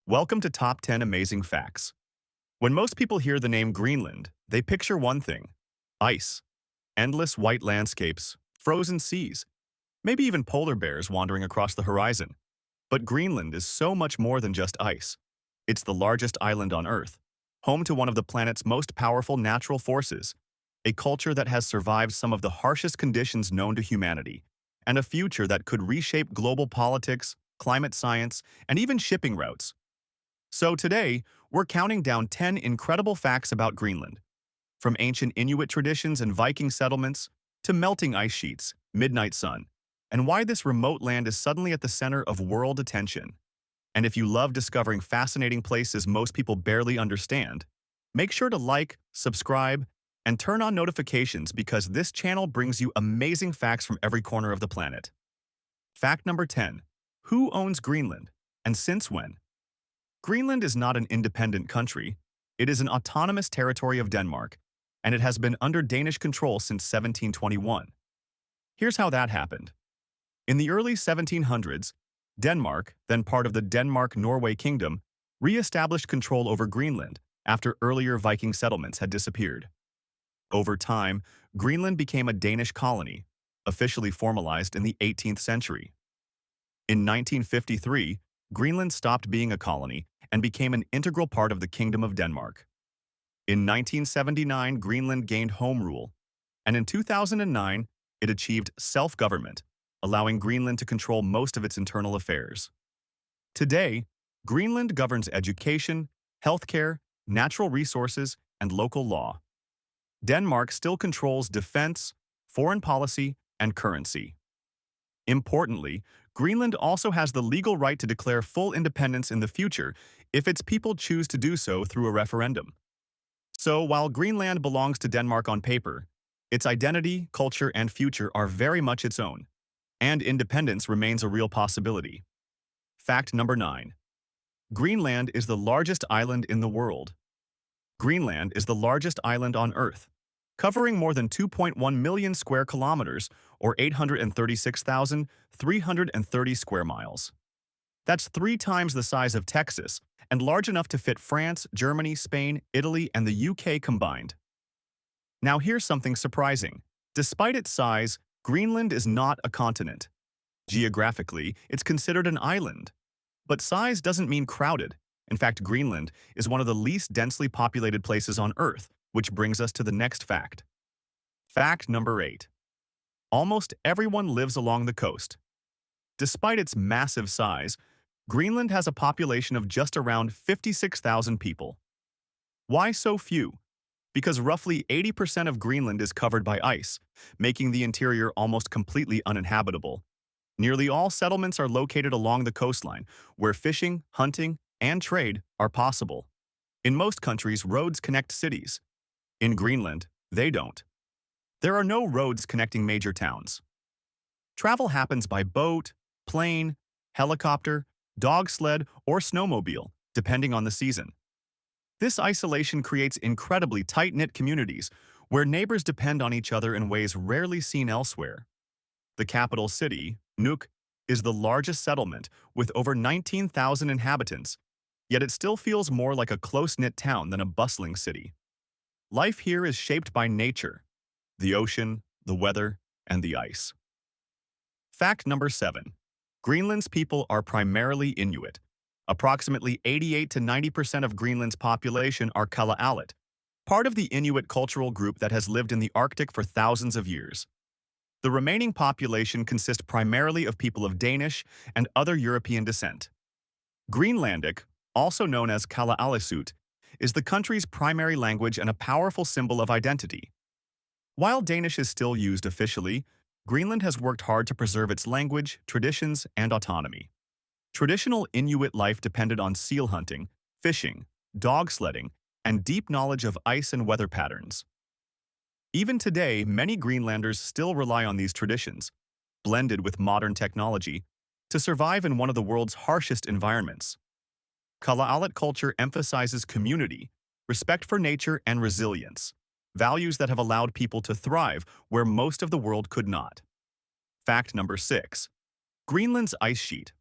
Welcome to Top 10 Amazing Facts. When most people hear the name Greenland, they picture one thing: ice, endless white landscapes, frozen seas, maybe even polar bears wandering across the horizon. But Greenland is so much more than just ice. It's the largest island on Earth, home to one of the planet's most powerful natural forces, a culture that has survived some of the harshest conditions known to humanity, and a future that could reshape global politics, climate science, and even shipping routes. So today, we're counting down 10 incredible facts about Greenland, from ancient Inuit traditions and Viking settlements to melting ice sheets, midnight sun, and why this remote land is suddenly at the center of world attention. And if you love discovering fascinating places most people barely understand, make sure to like, subscribe, and turn on notifications because this channel brings you amazing facts from every corner of the planet. Fact number 10. Who owns Greenland, and since when? Greenland is not an independent country. It is an autonomous territory of Denmark, and it has been under Danish control since 1721. Here's how that happened. In the early 1700s, Denmark, then part of the Denmark-Norway Kingdom, re-established control over Greenland after earlier Viking settlements had disappeared. Over time, Greenland became a Danish colony, officially formalized in the 18th century. In 1953, Greenland stopped being a colony and became an integral part of the Kingdom of Denmark. In 1979, Greenland gained home rule, and in 2009, it achieved self-government, allowing Greenland to control most of its internal affairs. Today, Greenland governs education, healthcare, natural resources, and local law. Denmark still controls defense, foreign policy, and currency. Importantly, Greenland also has the legal right to declare full independence in the future if its people choose to do so through a referendum. So while Greenland belongs to Denmark on paper, its identity, culture, and future are very much its own, and independence remains a real possibility. Fact number 9. Greenland is the largest island in the world. Greenland is the largest island on Earth, covering more than 2.1 million square kilometers or 836,330 square miles. That's 3 times the size of Texas and large enough to fit France, Germany, Spain, Italy, and the UK combined. Now here's something surprising. Despite its size, Greenland is not a continent. Geographically, it's considered an island. But size doesn't mean crowded. In fact, Greenland is one of the least densely populated places on Earth, which brings us to the next fact. Fact number 8. Almost everyone lives along the coast. Despite its massive size, Greenland has a population of just around 56,000 people. Why so few? Because roughly 80% of Greenland is covered by ice, making the interior almost completely uninhabitable. Nearly all settlements are located along the coastline, where fishing, hunting, and trade are possible. In most countries, roads connect cities. In Greenland, they don't. There are no roads connecting major towns. Travel happens by boat, plane, helicopter, dog sled, or snowmobile, depending on the season. This isolation creates incredibly tight-knit communities where neighbors depend on each other in ways rarely seen elsewhere. The capital city, Nuuk, is the largest settlement with over 19,000 inhabitants, yet it still feels more like a close-knit town than a bustling city. Life here is shaped by nature, the ocean, the weather, and the ice. Fact number 7. Greenland's people are primarily Inuit. Approximately 88 to 90% of Greenland's population are Kalaallit, part of the Inuit cultural group that has lived in the Arctic for thousands of years. The remaining population consists primarily of people of Danish and other European descent. Greenlandic, also known as Kalaallisut, is the country's primary language and a powerful symbol of identity. While Danish is still used officially, Greenland has worked hard to preserve its language, traditions, and autonomy. Traditional Inuit life depended on seal hunting, fishing, dog sledding, and deep knowledge of ice and weather patterns. Even today, many Greenlanders still rely on these traditions, blended with modern technology, to survive in one of the world's harshest environments. Kalaallit culture emphasizes community, respect for nature, and resilience, values that have allowed people to thrive where most of the world could not. Fact number 6. Greenland's ice sheet.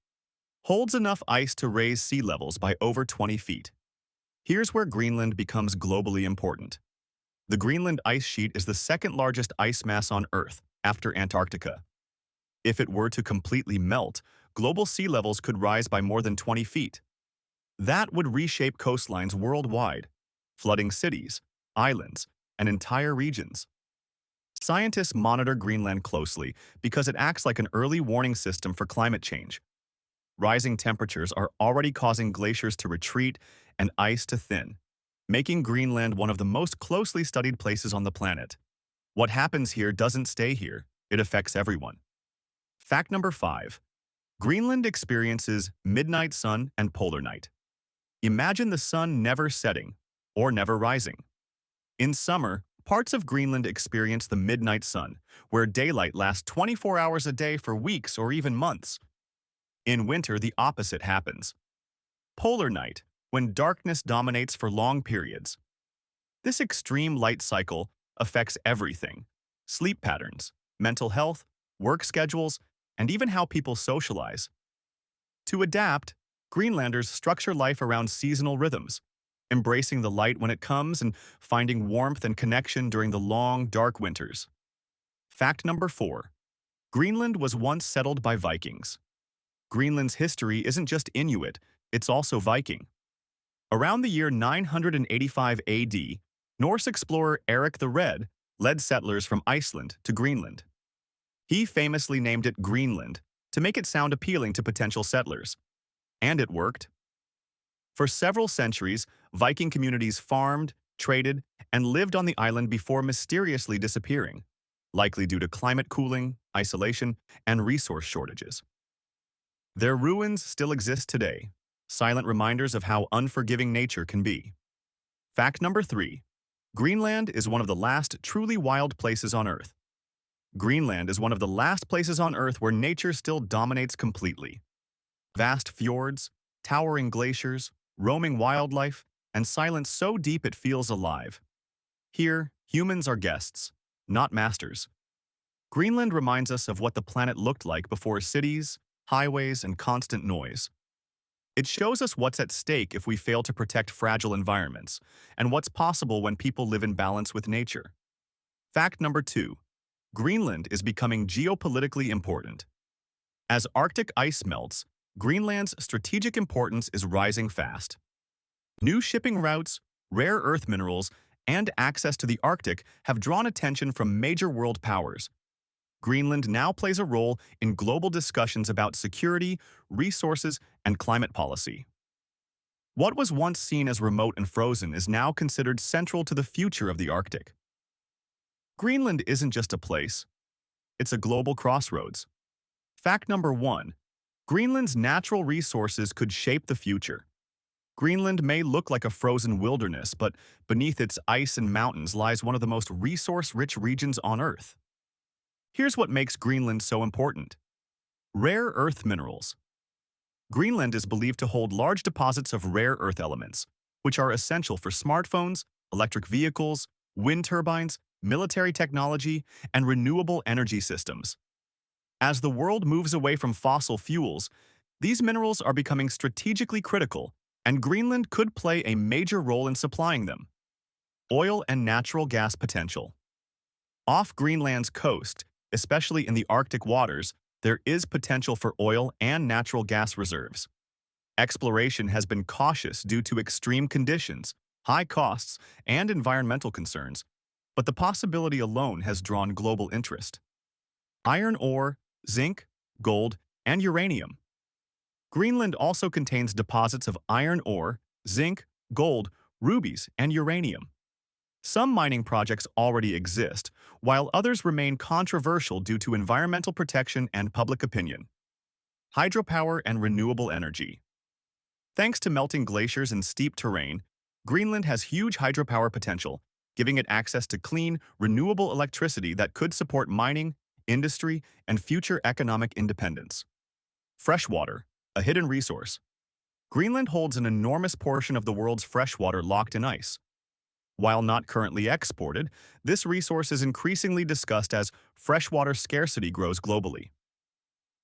Holds enough ice to raise sea levels by over 20 feet. Here's where Greenland becomes globally important. The Greenland ice sheet is the second largest ice mass on Earth, after Antarctica. If it were to completely melt, global sea levels could rise by more than 20 feet. That would reshape coastlines worldwide, flooding cities, islands, and entire regions. Scientists monitor Greenland closely because it acts like an early warning system for climate change. Rising temperatures are already causing glaciers to retreat and ice to thin, making Greenland one of the most closely studied places on the planet. What happens here doesn't stay here, it affects everyone. Fact number 5. Greenland experiences midnight sun and polar night. Imagine the sun never setting or never rising. In summer, parts of Greenland experience the midnight sun, where daylight lasts 24 hours a day for weeks or even months. In winter, the opposite happens. Polar night, when darkness dominates for long periods. This extreme light cycle affects everything: sleep patterns, mental health, work schedules, and even how people socialize. To adapt, Greenlanders structure life around seasonal rhythms, embracing the light when it comes and finding warmth and connection during the long, dark winters. Fact number 4. Greenland was once settled by Vikings. Greenland's history isn't just Inuit, it's also Viking. Around the year 985 AD, Norse explorer Eric the Red led settlers from Iceland to Greenland. He famously named it Greenland to make it sound appealing to potential settlers. And it worked. For several centuries, Viking communities farmed, traded, and lived on the island before mysteriously disappearing, likely due to climate cooling, isolation, and resource shortages. Their ruins still exist today, silent reminders of how unforgiving nature can be. Fact number 3. Greenland is one of the last truly wild places on Earth. Greenland is one of the last places on Earth where nature still dominates completely. Vast fjords, towering glaciers, roaming wildlife, and silence so deep it feels alive. Here, humans are guests, not masters. Greenland reminds us of what the planet looked like before cities, highways, and constant noise. It shows us what's at stake if we fail to protect fragile environments, and what's possible when people live in balance with nature. Fact number 2. Greenland is becoming geopolitically important. As Arctic ice melts, Greenland's strategic importance is rising fast. New shipping routes, rare earth minerals, and access to the Arctic have drawn attention from major world powers. Greenland now plays a role in global discussions about security, resources, and climate policy. What was once seen as remote and frozen is now considered central to the future of the Arctic. Greenland isn't just a place, it's a global crossroads. Fact number 1. Greenland's natural resources could shape the future. Greenland may look like a frozen wilderness, but beneath its ice and mountains lies one of the most resource-rich regions on Earth. Here's what makes Greenland so important. Rare earth minerals. Greenland is believed to hold large deposits of rare earth elements, which are essential for smartphones, electric vehicles, wind turbines, military technology, and renewable energy systems. As the world moves away from fossil fuels, these minerals are becoming strategically critical, and Greenland could play a major role in supplying them. Oil and natural gas potential. Off Greenland's coast, especially in the Arctic waters, there is potential for oil and natural gas reserves. Exploration has been cautious due to extreme conditions, high costs, and environmental concerns, but the possibility alone has drawn global interest. Iron ore, zinc, gold, and uranium. Greenland also contains deposits of iron ore, zinc, gold, rubies, and uranium. Some mining projects already exist, while others remain controversial due to environmental protection and public opinion. Hydropower and renewable energy. Thanks to melting glaciers and steep terrain, Greenland has huge hydropower potential, giving it access to clean, renewable electricity that could support mining, industry, and future economic independence. Freshwater, a hidden resource. Greenland holds an enormous portion of the world's freshwater locked in ice. While not currently exported, this resource is increasingly discussed as freshwater scarcity grows globally.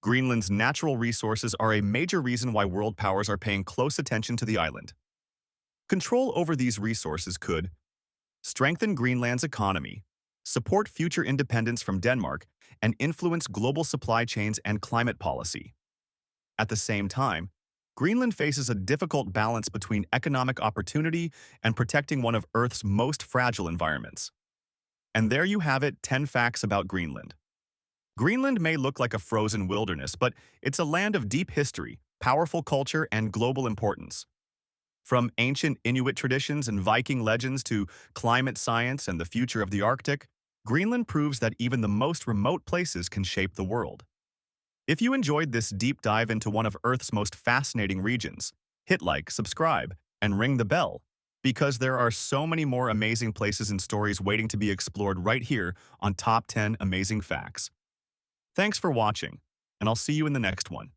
Greenland's natural resources are a major reason why world powers are paying close attention to the island. Control over these resources could strengthen Greenland's economy, support future independence from Denmark, and influence global supply chains and climate policy. At the same time, Greenland faces a difficult balance between economic opportunity and protecting one of Earth's most fragile environments. And there you have it, 10 facts about Greenland. Greenland may look like a frozen wilderness, but it's a land of deep history, powerful culture, and global importance. From ancient Inuit traditions and Viking legends to climate science and the future of the Arctic, Greenland proves that even the most remote places can shape the world. If you enjoyed this deep dive into one of Earth's most fascinating regions, hit like, subscribe, and ring the bell, because there are so many more amazing places and stories waiting to be explored right here on Top 10 Amazing Facts. Thanks for watching, and I'll see you in the next one.